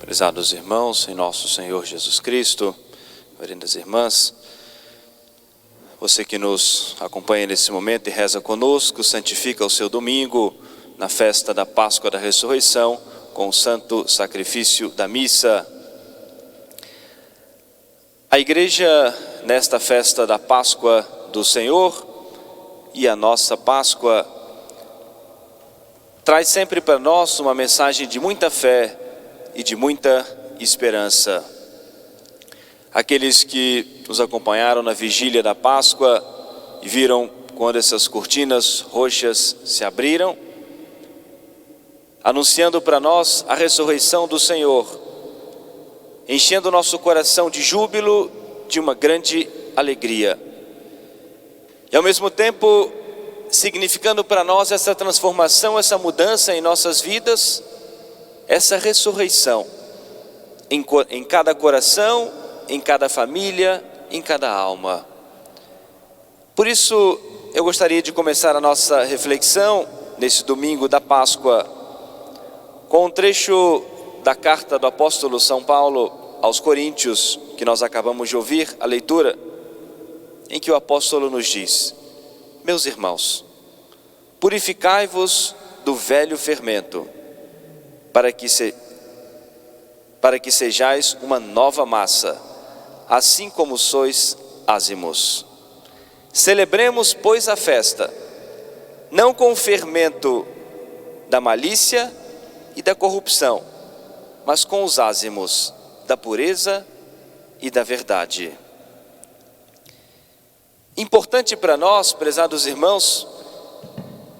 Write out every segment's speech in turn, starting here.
Prezados irmãos, em nosso Senhor Jesus Cristo, veredas irmãs, você que nos acompanha nesse momento e reza conosco, santifica o seu domingo na festa da Páscoa da Ressurreição, com o santo sacrifício da missa. A Igreja, nesta festa da Páscoa do Senhor e a nossa Páscoa, traz sempre para nós uma mensagem de muita fé e de muita esperança. Aqueles que nos acompanharam na vigília da Páscoa e viram quando essas cortinas roxas se abriram, anunciando para nós a ressurreição do Senhor, enchendo nosso coração de júbilo, de uma grande alegria. E ao mesmo tempo, significando para nós essa transformação, essa mudança em nossas vidas, essa ressurreição em cada coração, em cada família, em cada alma. Por isso, eu gostaria de começar a nossa reflexão nesse domingo da Páscoa com um trecho da carta do apóstolo São Paulo aos Coríntios, que nós acabamos de ouvir a leitura, em que o apóstolo nos diz: meus irmãos, purificai-vos do velho fermento, para que sejais uma nova massa, assim como sois ázimos. Celebremos, pois, a festa, não com o fermento da malícia e da corrupção, mas com os ázimos da pureza e da verdade. Importante para nós, prezados irmãos,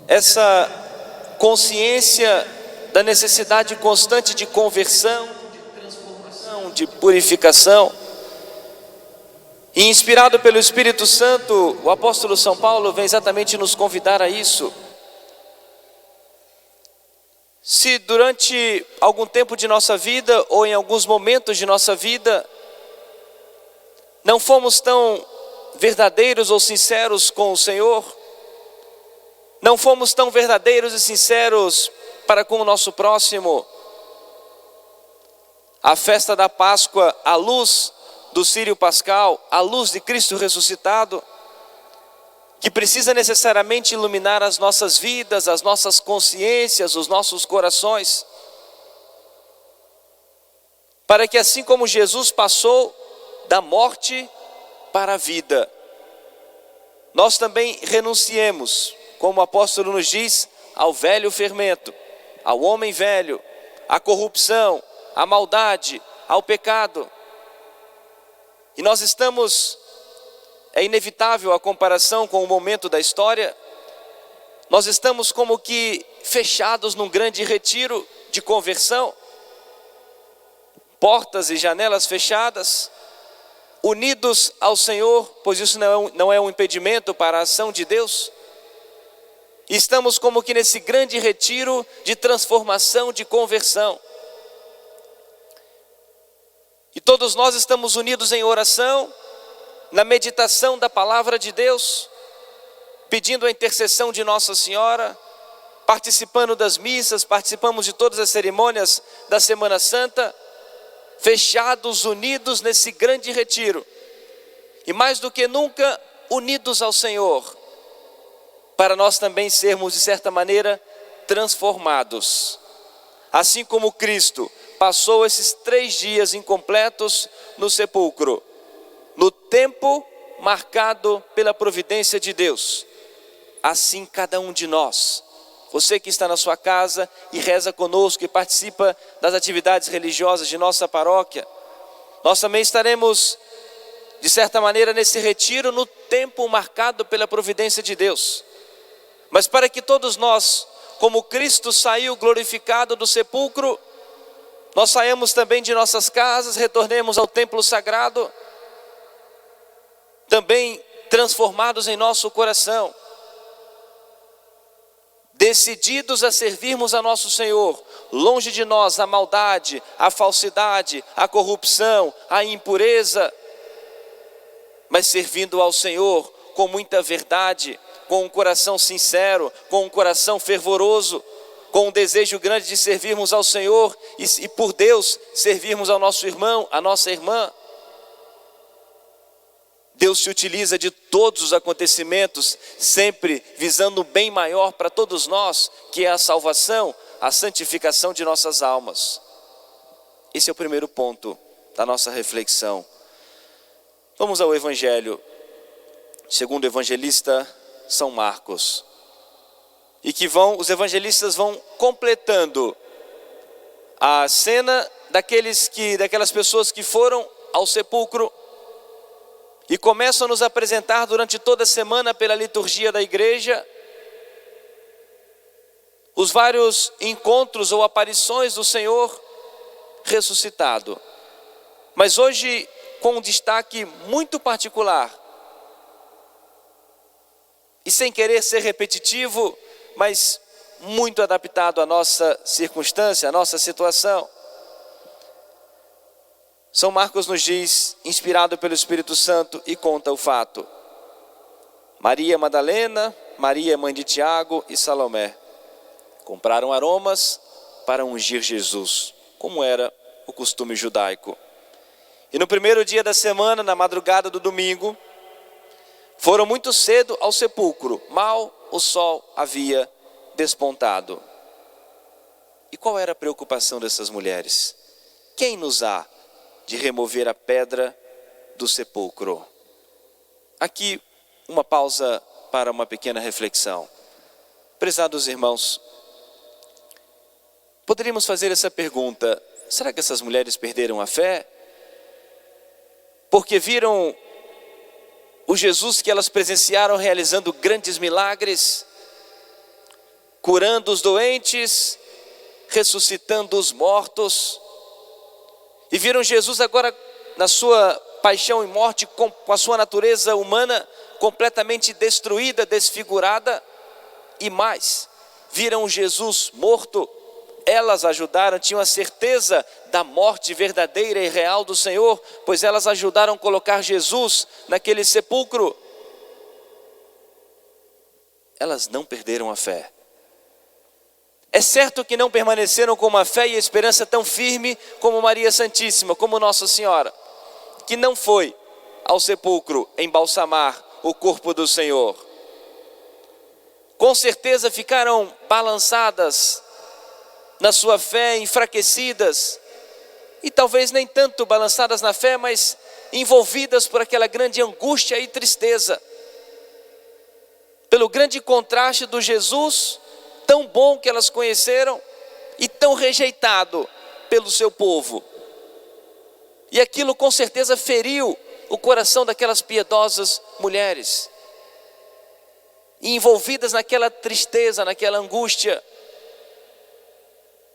essa consciência da necessidade constante de conversão, de transformação, de purificação. E inspirado pelo Espírito Santo, o apóstolo São Paulo vem exatamente nos convidar a isso. Se durante algum tempo de nossa vida, ou em alguns momentos de nossa vida, não fomos tão verdadeiros ou sinceros com o Senhor, não fomos tão verdadeiros e sinceros para com o nosso próximo, a festa da Páscoa, à luz do Círio Pascal, à luz de Cristo ressuscitado, que precisa necessariamente iluminar as nossas vidas, as nossas consciências, os nossos corações, para que assim como Jesus passou da morte para a vida, nós também renunciemos, como o apóstolo nos diz, ao velho fermento, ao homem velho, à corrupção, à maldade, ao pecado. E nós estamos, é inevitável a comparação com o momento da história, nós estamos como que fechados num grande retiro de conversão, portas e janelas fechadas, unidos ao Senhor, pois isso não é um impedimento para a ação de Deus. E estamos como que nesse grande retiro de transformação, de conversão. E todos nós estamos unidos em oração, na meditação da palavra de Deus, pedindo a intercessão de Nossa Senhora, participando das missas, participamos de todas as cerimônias da Semana Santa, fechados, unidos nesse grande retiro. E mais do que nunca, unidos ao Senhor, para nós também sermos, de certa maneira, transformados. Assim como Cristo passou esses 3 dias incompletos no sepulcro, no tempo marcado pela providência de Deus, assim cada um de nós, você que está na sua casa e reza conosco e participa das atividades religiosas de nossa paróquia, nós também estaremos, de certa maneira, nesse retiro no tempo marcado pela providência de Deus. Mas para que todos nós, como Cristo saiu glorificado do sepulcro, nós saímos também de nossas casas, retornemos ao templo sagrado, também transformados em nosso coração, decididos a servirmos a nosso Senhor, longe de nós a maldade, a falsidade, a corrupção, a impureza, mas servindo ao Senhor com muita verdade, com um coração sincero, com um coração fervoroso, com um desejo grande de servirmos ao Senhor e por Deus servirmos ao nosso irmão, à nossa irmã. Deus se utiliza de todos os acontecimentos, sempre visando o bem maior para todos nós, que é a salvação, a santificação de nossas almas. Esse é o primeiro ponto da nossa reflexão. Vamos ao Evangelho, segundo o evangelista São Marcos. E que os evangelistas vão completando a cena daquelas pessoas que foram ao sepulcro e começam a nos apresentar durante toda a semana pela liturgia da igreja os vários encontros ou aparições do Senhor ressuscitado. Mas hoje com um destaque muito particular, e sem querer ser repetitivo, mas muito adaptado à nossa circunstância, à nossa situação. São Marcos nos diz, inspirado pelo Espírito Santo, e conta o fato. Maria Madalena, Maria mãe de Tiago e Salomé compraram aromas para ungir Jesus, como era o costume judaico. E no primeiro dia da semana, na madrugada do domingo, foram muito cedo ao sepulcro, mal o sol havia despontado. E qual era a preocupação dessas mulheres? Quem nos há de remover a pedra do sepulcro? Aqui uma pausa para uma pequena reflexão. Prezados irmãos, poderíamos fazer essa pergunta: será que essas mulheres perderam a fé? Porque viram o Jesus que elas presenciaram realizando grandes milagres, curando os doentes, ressuscitando os mortos, e viram Jesus agora na sua paixão e morte com a sua natureza humana completamente destruída, desfigurada, e mais, viram Jesus morto. Elas ajudaram, tinham a certeza da morte verdadeira e real do Senhor, pois elas ajudaram a colocar Jesus naquele sepulcro. Elas não perderam a fé. É certo que não permaneceram com uma fé e a esperança tão firme como Maria Santíssima, como Nossa Senhora, que não foi ao sepulcro embalsamar o corpo do Senhor. Com certeza ficaram balançadas na sua fé, enfraquecidas, e talvez nem tanto balançadas na fé, mas envolvidas por aquela grande angústia e tristeza, pelo grande contraste do Jesus tão bom que elas conheceram e tão rejeitado pelo seu povo. E aquilo com certeza feriu o coração daquelas piedosas mulheres, e envolvidas naquela tristeza, naquela angústia,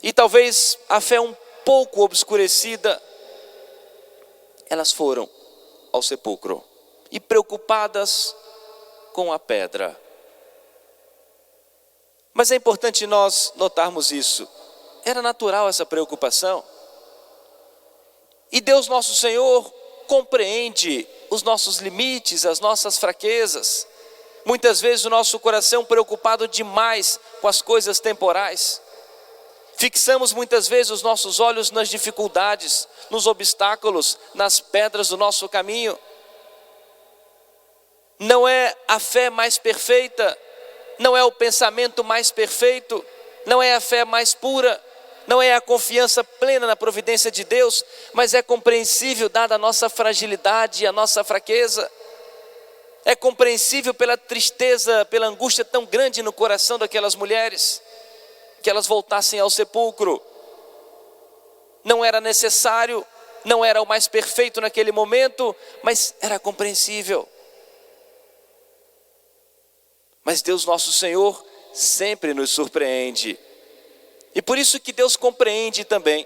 e talvez a fé um pouco obscurecida, elas foram ao sepulcro e preocupadas com a pedra. Mas é importante nós notarmos isso. Era natural essa preocupação. E Deus nosso Senhor compreende os nossos limites, as nossas fraquezas. Muitas vezes o nosso coração preocupado demais com as coisas temporais. Fixamos muitas vezes os nossos olhos nas dificuldades, nos obstáculos, nas pedras do nosso caminho. Não é a fé mais perfeita, não é o pensamento mais perfeito, não é a fé mais pura, não é a confiança plena na providência de Deus, mas é compreensível dada a nossa fragilidade e a nossa fraqueza. É compreensível pela tristeza, pela angústia tão grande no coração daquelas mulheres, que elas voltassem ao sepulcro. Não era necessário, não era o mais perfeito naquele momento, mas era compreensível. Mas Deus nosso Senhor sempre nos surpreende. E por isso que Deus compreende também.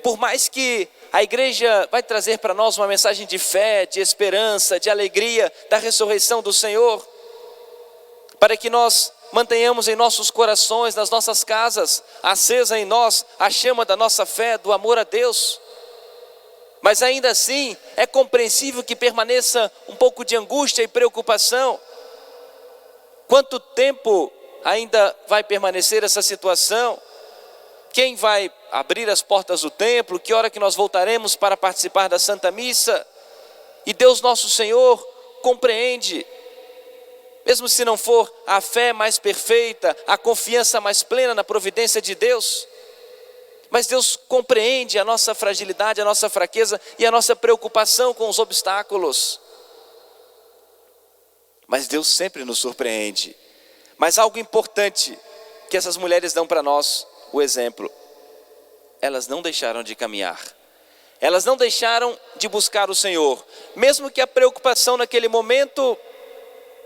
Por mais que a igreja vai trazer para nós uma mensagem de fé, de esperança, de alegria, da ressurreição do Senhor, para que nós mantenhamos em nossos corações, nas nossas casas, acesa em nós a chama da nossa fé, do amor a Deus. Mas ainda assim, é compreensível que permaneça um pouco de angústia e preocupação. Quanto tempo ainda vai permanecer essa situação? Quem vai abrir as portas do templo? Que hora que nós voltaremos para participar da Santa Missa? E Deus nosso Senhor compreende, mesmo se não for a fé mais perfeita, a confiança mais plena na providência de Deus, mas Deus compreende a nossa fragilidade, a nossa fraqueza e a nossa preocupação com os obstáculos. Mas Deus sempre nos surpreende. Mas algo importante que essas mulheres dão para nós, o exemplo: elas não deixaram de caminhar, elas não deixaram de buscar o Senhor, mesmo que a preocupação naquele momento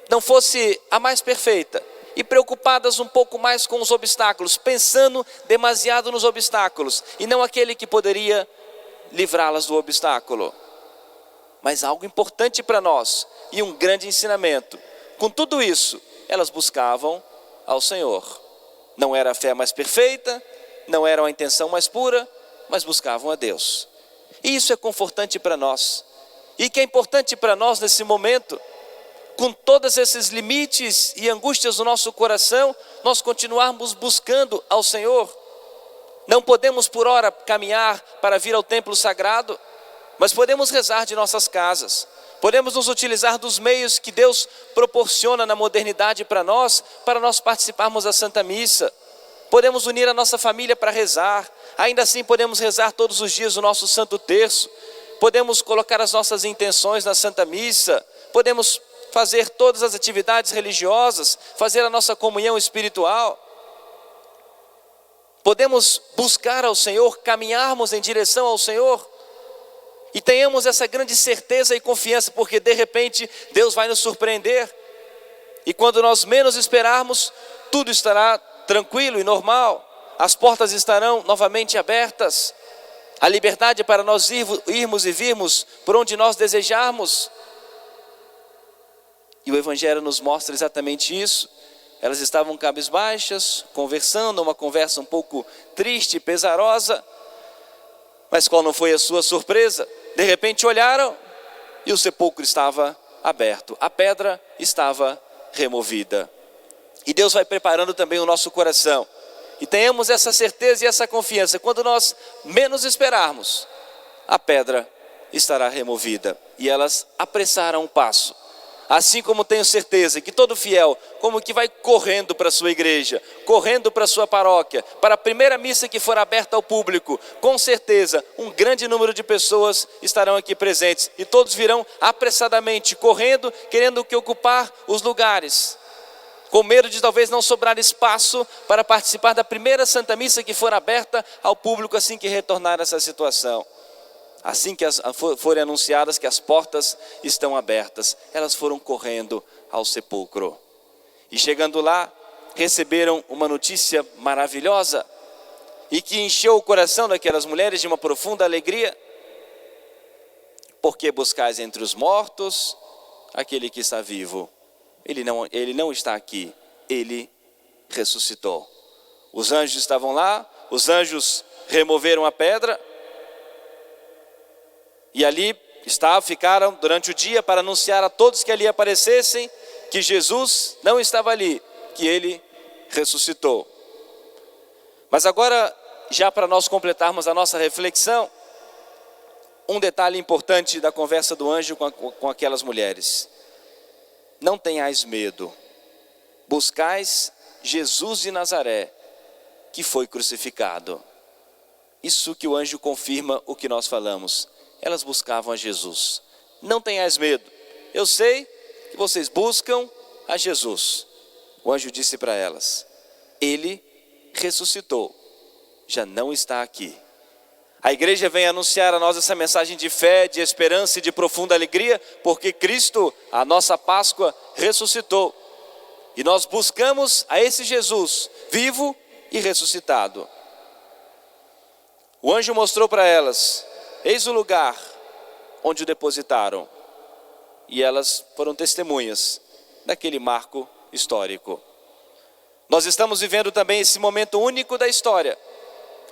não fosse a mais perfeita, e preocupadas um pouco mais com os obstáculos, pensando demasiado nos obstáculos, e não aquele que poderia livrá-las do obstáculo. Mas algo importante para nós, e um grande ensinamento: com tudo isso, elas buscavam ao Senhor. Não era a fé mais perfeita, não era a intenção mais pura, mas buscavam a Deus. E isso é confortante para nós. E que é importante para nós nesse momento, com todos esses limites e angústias do nosso coração, nós continuarmos buscando ao Senhor. Não podemos por hora caminhar para vir ao templo sagrado, mas podemos rezar de nossas casas. Podemos nos utilizar dos meios que Deus proporciona na modernidade para nós participarmos da Santa Missa. Podemos unir a nossa família para rezar. Ainda assim podemos rezar todos os dias o nosso Santo Terço. Podemos colocar as nossas intenções na Santa Missa. Podemos fazer todas as atividades religiosas, fazer a nossa comunhão espiritual. Podemos buscar ao Senhor, caminharmos em direção ao Senhor. E tenhamos essa grande certeza e confiança, porque de repente Deus vai nos surpreender. E quando nós menos esperarmos, tudo estará tranquilo e normal. As portas estarão novamente abertas. A liberdade para nós irmos e virmos por onde nós desejarmos. E o Evangelho nos mostra exatamente isso. Elas estavam cabisbaixas, conversando, uma conversa um pouco triste, pesarosa. Mas qual não foi a sua surpresa? De repente olharam e o sepulcro estava aberto, a pedra estava removida. E Deus vai preparando também o nosso coração. E tenhamos essa certeza e essa confiança: quando nós menos esperarmos, a pedra estará removida. E elas apressaram o passo. Assim como tenho certeza que todo fiel, como que vai correndo para a sua igreja, correndo para a sua paróquia, para a primeira missa que for aberta ao público, com certeza um grande número de pessoas estarão aqui presentes. E todos virão apressadamente, correndo, querendo que ocupar os lugares, com medo de talvez não sobrar espaço para participar da primeira Santa Missa que for aberta ao público assim que retornar essa situação. Assim que forem anunciadas que as portas estão abertas, elas foram correndo ao sepulcro. E chegando lá, receberam uma notícia maravilhosa e que encheu o coração daquelas mulheres de uma profunda alegria. Porque buscais entre os mortos aquele que está vivo? Ele não está aqui, ele ressuscitou. Os anjos estavam lá, os anjos removeram a pedra. E ali ficaram durante o dia para anunciar a todos que ali aparecessem que Jesus não estava ali, que ele ressuscitou. Mas agora, já para nós completarmos a nossa reflexão, um detalhe importante da conversa do anjo com aquelas mulheres: não tenhais medo, buscais Jesus de Nazaré, que foi crucificado. Isso que o anjo confirma o que nós falamos. Elas buscavam a Jesus. Não tenhais medo, eu sei que vocês buscam a Jesus. O anjo disse para elas: ele ressuscitou, já não está aqui. A igreja vem anunciar a nós essa mensagem de fé, de esperança e de profunda alegria, porque Cristo, a nossa Páscoa, ressuscitou. E nós buscamos a esse Jesus, vivo e ressuscitado. O anjo mostrou para elas: eis o lugar onde o depositaram. E elas foram testemunhas daquele marco histórico. Nós estamos vivendo também esse momento único da história.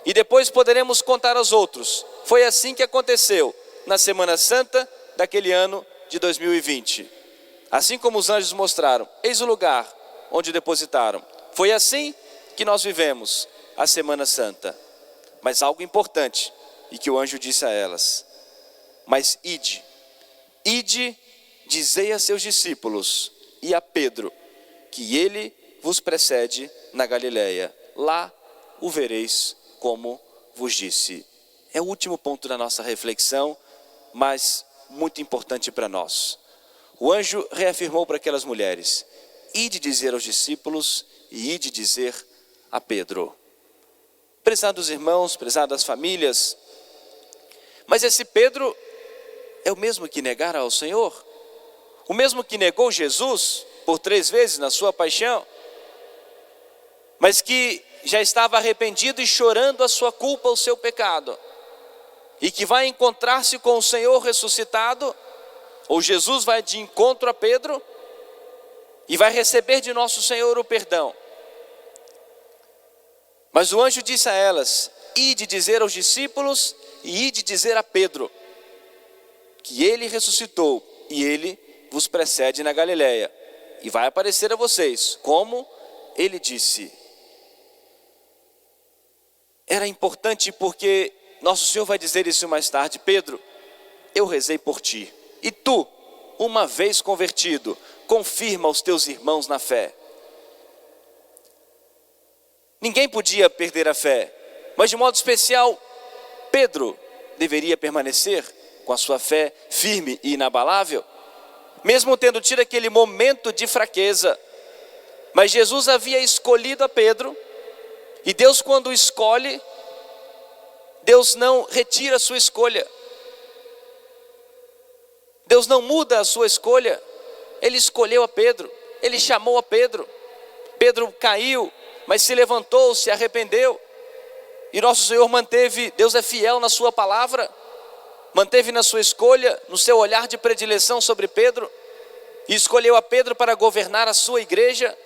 E depois poderemos contar aos outros. Foi assim que aconteceu na Semana Santa daquele ano de 2020. Assim como os anjos mostraram, eis o lugar onde o depositaram. Foi assim que nós vivemos a Semana Santa. Mas algo importante, e que o anjo disse a elas: mas ide, dizei a seus discípulos e a Pedro, que ele vos precede na Galileia. Lá o vereis como vos disse. É o último ponto da nossa reflexão, mas muito importante para nós. O anjo reafirmou para aquelas mulheres: ide dizer aos discípulos e ide dizer a Pedro. Prezados irmãos, prezadas famílias, mas esse Pedro é o mesmo que negara ao Senhor? O mesmo que negou Jesus por 3 vezes na sua paixão? Mas que já estava arrependido e chorando a sua culpa, o seu pecado, e que vai encontrar-se com o Senhor ressuscitado? Ou Jesus vai de encontro a Pedro e vai receber de nosso Senhor o perdão? Mas o anjo disse a elas: ide dizer aos discípulos e ide dizer a Pedro, que ele ressuscitou e ele vos precede na Galileia, e vai aparecer a vocês, como ele disse. Era importante porque nosso Senhor vai dizer isso mais tarde: Pedro, eu rezei por ti, e tu, uma vez convertido, confirma os teus irmãos na fé. Ninguém podia perder a fé, mas de modo especial, Pedro deveria permanecer com a sua fé firme e inabalável, mesmo tendo tido aquele momento de fraqueza. Mas Jesus havia escolhido a Pedro, e Deus, quando escolhe, Deus não retira a sua escolha. Deus não muda a sua escolha. Ele escolheu a Pedro, ele chamou a Pedro. Pedro caiu, mas se levantou, se arrependeu. E nosso Senhor manteve, Deus é fiel na sua palavra, manteve na sua escolha, no seu olhar de predileção sobre Pedro, e escolheu a Pedro para governar a sua igreja,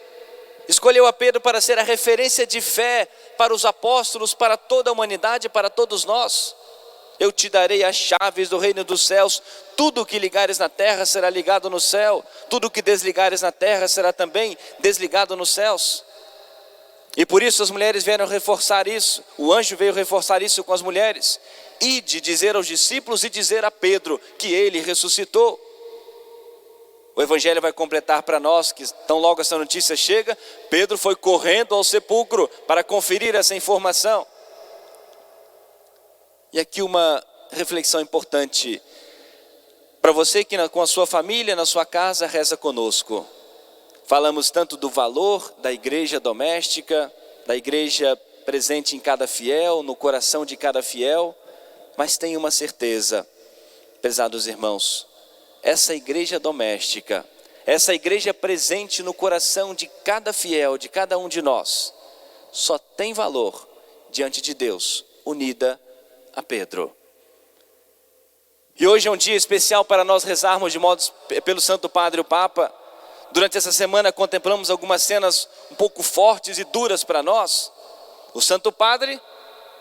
escolheu a Pedro para ser a referência de fé para os apóstolos, para toda a humanidade, para todos nós. Eu te darei as chaves do reino dos céus, tudo o que ligares na terra será ligado no céu, tudo o que desligares na terra será também desligado nos céus. E por isso as mulheres vieram reforçar isso, o anjo veio reforçar isso com as mulheres: ide dizer aos discípulos e dizer a Pedro que ele ressuscitou. O Evangelho vai completar para nós que tão logo essa notícia chega, Pedro foi correndo ao sepulcro para conferir essa informação. E aqui uma reflexão importante para você que com a sua família, na sua casa, reza conosco. Falamos tanto do valor da igreja doméstica, da igreja presente em cada fiel, no coração de cada fiel, mas tenha uma certeza, prezados irmãos, essa igreja doméstica, essa igreja presente no coração de cada fiel, de cada um de nós, só tem valor diante de Deus, unida a Pedro. E hoje é um dia especial para nós rezarmos de modo pelo Santo Padre o Papa. Durante essa semana contemplamos algumas cenas um pouco fortes e duras para nós. O Santo Padre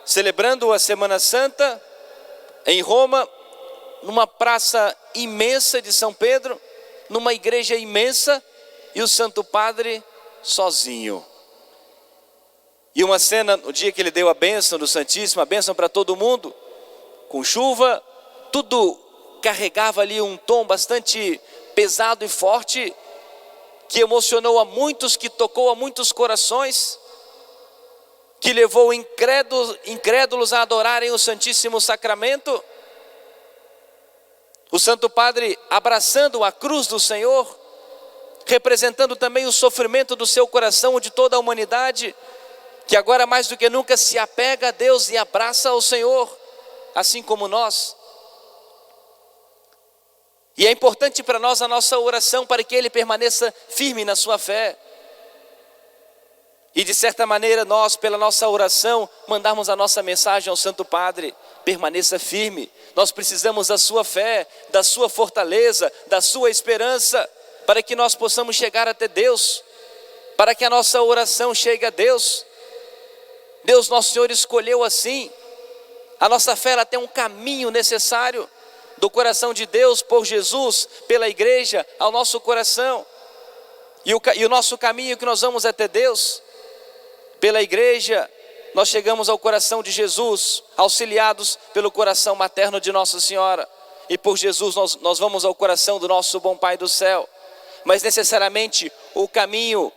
celebrando a Semana Santa em Roma, numa praça imensa de São Pedro, numa igreja imensa, e o Santo Padre sozinho. E uma cena, no dia que ele deu a bênção do Santíssimo, a bênção para todo mundo, com chuva, tudo carregava ali um tom bastante pesado e forte, que emocionou a muitos, que tocou a muitos corações, que levou incrédulos a adorarem o Santíssimo Sacramento. O Santo Padre abraçando a cruz do Senhor, representando também o sofrimento do seu coração, de toda a humanidade, que agora mais do que nunca se apega a Deus e abraça ao Senhor, assim como nós. E é importante para nós a nossa oração para que ele permaneça firme na sua fé. E de certa maneira nós, pela nossa oração, mandarmos a nossa mensagem ao Santo Padre: permaneça firme. Nós precisamos da sua fé, da sua fortaleza, da sua esperança, para que nós possamos chegar até Deus, para que a nossa oração chegue a Deus. Deus, nosso Senhor, escolheu assim. A nossa fé, ela tem um caminho necessário do coração de Deus por Jesus, pela igreja, ao nosso coração. E o nosso caminho que nós vamos até Deus Pela igreja, nós chegamos ao coração de Jesus, auxiliados pelo coração materno de Nossa Senhora. E por Jesus nós vamos ao coração do nosso bom Pai do céu. Mas necessariamente o caminho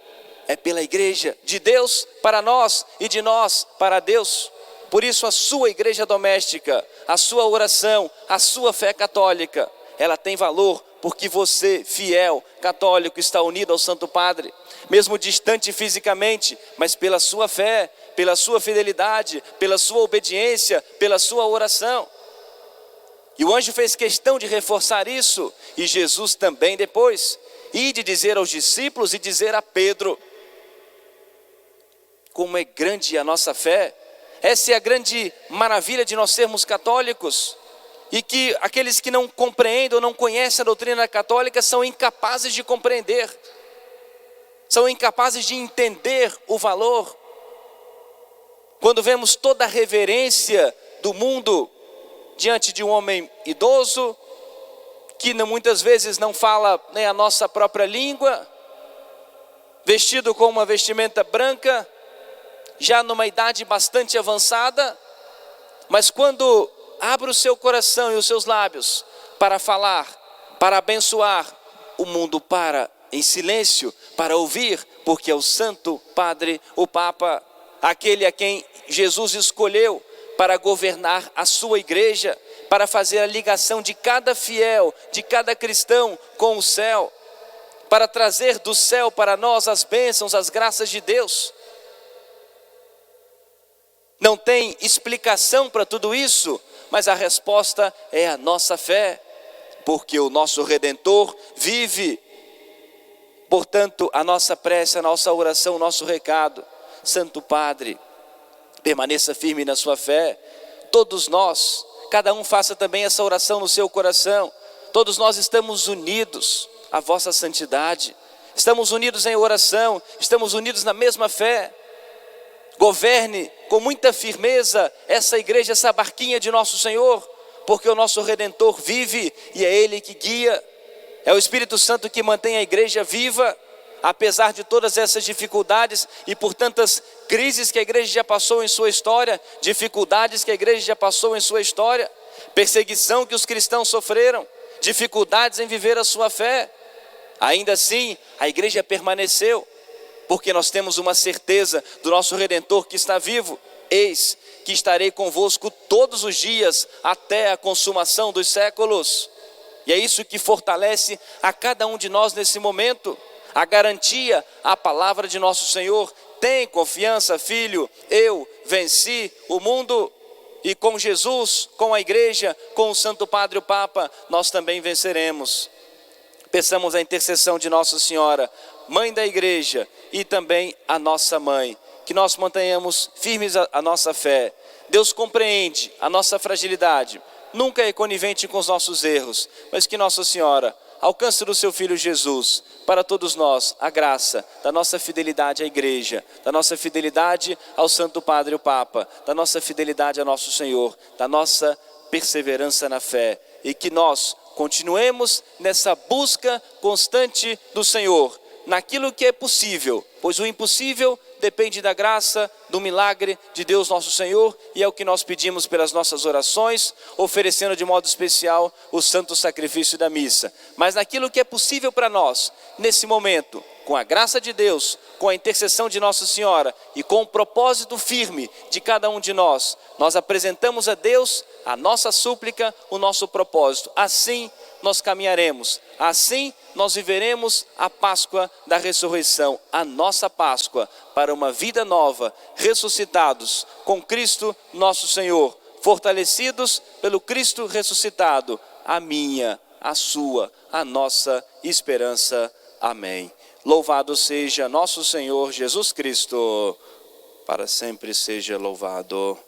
é pela igreja, de Deus para nós e de nós para Deus. Por isso a sua igreja doméstica, a sua oração, a sua fé católica, ela tem valor porque você, fiel, católico, está unido ao Santo Padre. Mesmo distante fisicamente, mas pela sua fé, pela sua fidelidade, pela sua obediência, pela sua oração. E o anjo fez questão de reforçar isso, e Jesus também depois, e de dizer aos discípulos e dizer a Pedro, como é grande a nossa fé. Essa é a grande maravilha de nós sermos católicos, e que aqueles que não compreendem ou não conhecem a doutrina católica são incapazes de compreender, são incapazes de entender o valor. Quando vemos toda a reverência do mundo diante de um homem idoso, que muitas vezes não fala nem a nossa própria língua, vestido com uma vestimenta branca, já numa idade bastante avançada, mas quando abre o seu coração e os seus lábios para falar, para abençoar, o mundo para em silêncio para ouvir, porque é o Santo Padre, o Papa, aquele a quem Jesus escolheu para governar a sua igreja, para fazer a ligação de cada fiel, de cada cristão com o céu, para trazer do céu para nós as bênçãos, as graças de Deus. Não tem explicação para tudo isso, mas a resposta é a nossa fé, porque o nosso Redentor vive. Portanto, a nossa prece, a nossa oração, o nosso recado, Santo Padre, permaneça firme na sua fé. Todos nós, cada um faça também essa oração no seu coração. Todos nós estamos unidos à vossa santidade, estamos unidos em oração, estamos unidos na mesma fé. Governe com muita firmeza essa igreja, essa barquinha de nosso Senhor, porque o nosso Redentor vive e é Ele que guia. É o Espírito Santo que mantém a igreja viva, apesar de todas essas dificuldades e por tantas crises que a igreja já passou em sua história, dificuldades que a igreja já passou em sua história, perseguição que os cristãos sofreram, dificuldades em viver a sua fé. Ainda assim, a igreja permaneceu, porque nós temos uma certeza do nosso Redentor que está vivo. Eis que estarei convosco todos os dias até a consumação dos séculos. E é isso que fortalece a cada um de nós nesse momento, a garantia, a palavra de nosso Senhor. Tem confiança, filho, eu venci o mundo, e com Jesus, com a igreja, com o Santo Padre o Papa, nós também venceremos. Peçamos a intercessão de Nossa Senhora, Mãe da igreja, e também a nossa mãe, que nós mantenhamos firmes a nossa fé. Deus compreende a nossa fragilidade, nunca é conivente com os nossos erros, mas que Nossa Senhora alcance do seu Filho Jesus, para todos nós, a graça da nossa fidelidade à igreja, da nossa fidelidade ao Santo Padre o Papa, da nossa fidelidade a nosso Senhor, da nossa perseverança na fé, e que nós continuemos nessa busca constante do Senhor, naquilo que é possível, pois o impossível depende da graça, do milagre de Deus nosso Senhor, e é o que nós pedimos pelas nossas orações, oferecendo de modo especial o santo sacrifício da missa. Mas naquilo que é possível para nós, nesse momento, com a graça de Deus, com a intercessão de Nossa Senhora e com o propósito firme de cada um de nós, nós apresentamos a Deus a nossa súplica, o nosso propósito. Assim nós caminharemos, assim nós viveremos a Páscoa da ressurreição, a nossa Páscoa, para uma vida nova, ressuscitados com Cristo nosso Senhor, fortalecidos pelo Cristo ressuscitado, a minha, a sua, a nossa esperança. Amém. Louvado seja nosso Senhor Jesus Cristo, para sempre seja louvado.